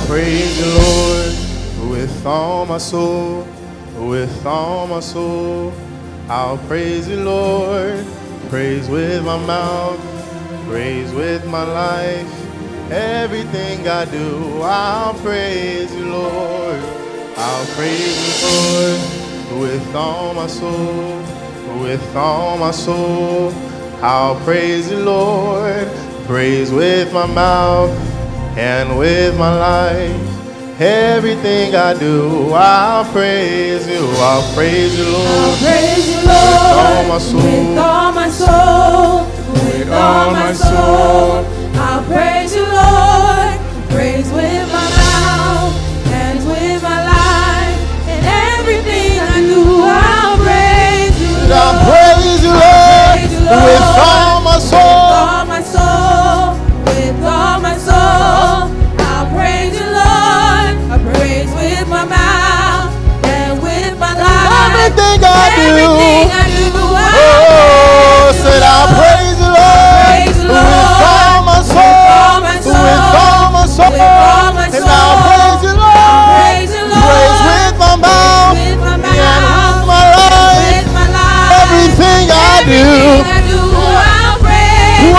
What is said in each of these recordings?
praise you, Lord, with all my soul, with all my soul. I'll praise you, Lord, praise with my mouth, praise with my life. Everything I do, I'll praise you, Lord. I'll praise you, Lord, with all my soul, with all my soul. I'll praise you, Lord, praise with my mouth and with my life. Everything I do, I'll praise you. I'll praise you, Lord. I'll praise you, Lord, with all my soul, with all my soul. I'll praise you, Lord, praise with my mouth and with my life, and everything I do, I'll praise you, Lord. I'll praise you, Lord, with all my soul, with all my soul, with all my soul. I'll praise you, Lord, I praise with my mouth and with my life. Everything I do, oh, said I'll praise you, Lord, with all my soul, with all my soul, and I'll praise you, Lord, praise with my mouth and with my life. Everything I do, I'll praise you.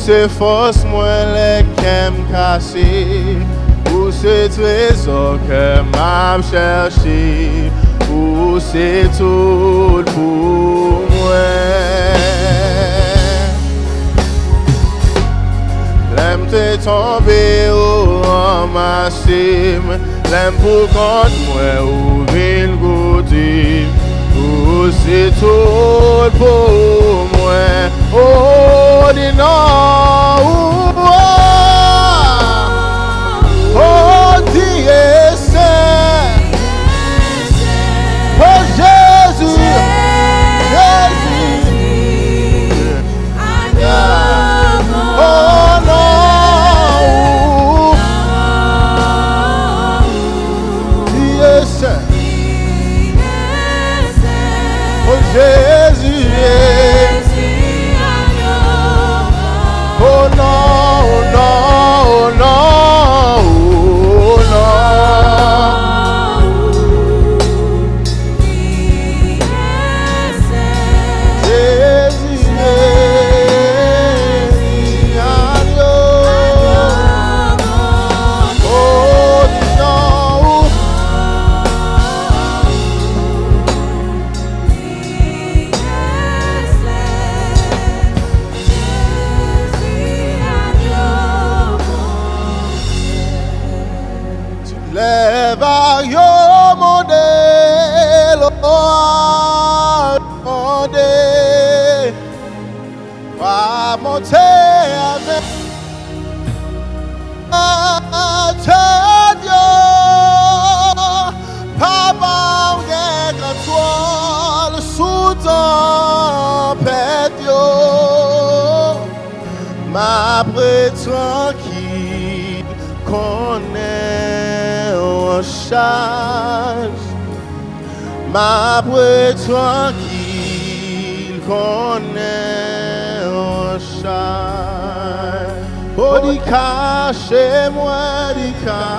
c'est force moi les qu'aime casser. Où c'est trésor que m'a cherché. Où c'est tout pour moi. L'aime t'est tombé ou ramassé. L'aime pour contre moi ou vin goûter. Où c'est tout pour moi. Oh, dis non. Oh, dis c'est. Oh, Jésus. Jésus. Oh, non. Dis c'est. Oh, Jésus. Oh, non, oh, non, oh, non, oh, non. Jésus, oh, non. Lève à yo modèle, modèle, va monter avec Dieu, papa, regarde toi sous tempête, ma prête tranquille, connaît en charge, ma prête tranquille, connaît en charge. Oh, dis caché, moi, dis caché.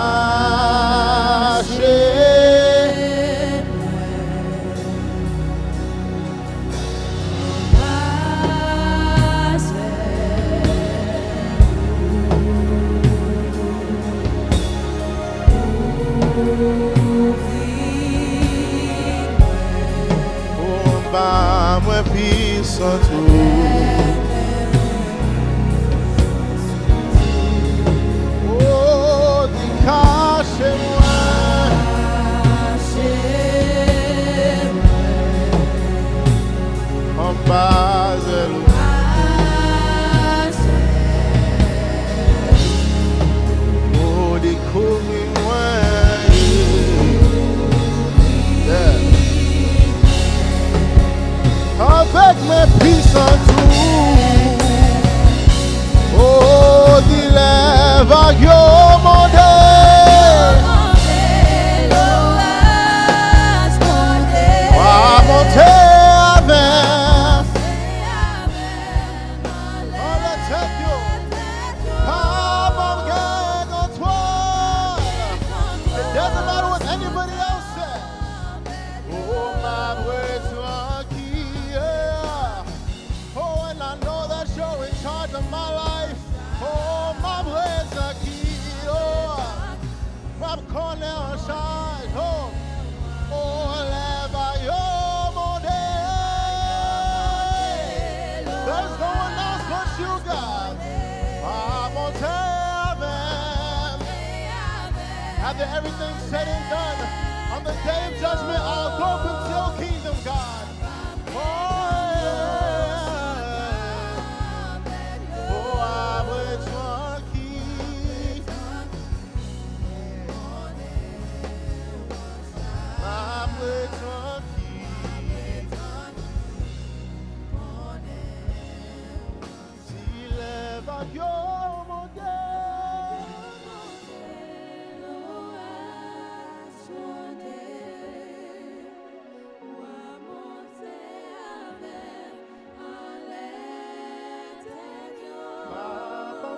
Oh, moi, puissant tout. Oh, dis cachez-moi. En bas de l'eau. Oh, découvre-moi. Avec mes puissants tout. Oh, dis lève à yo modèle. Va monter avec. Oh, let's take you. Come on, gang on toi. It doesn't matter what anybody else says. Oh, my way tranquille. Oh, and I know that you're in charge of my life. Oh, my way tranquille. Oh, my corner en charge. Oh, oh, lève à yo modèle. There's no one else but you, God. I'm on heaven. After everything's said and done, on the day of judgment, I'll go into your kingdom, God. Oh, yeah. Oh, I will tranquille. I will tranquille. S'il lève à yo modèle. Papa,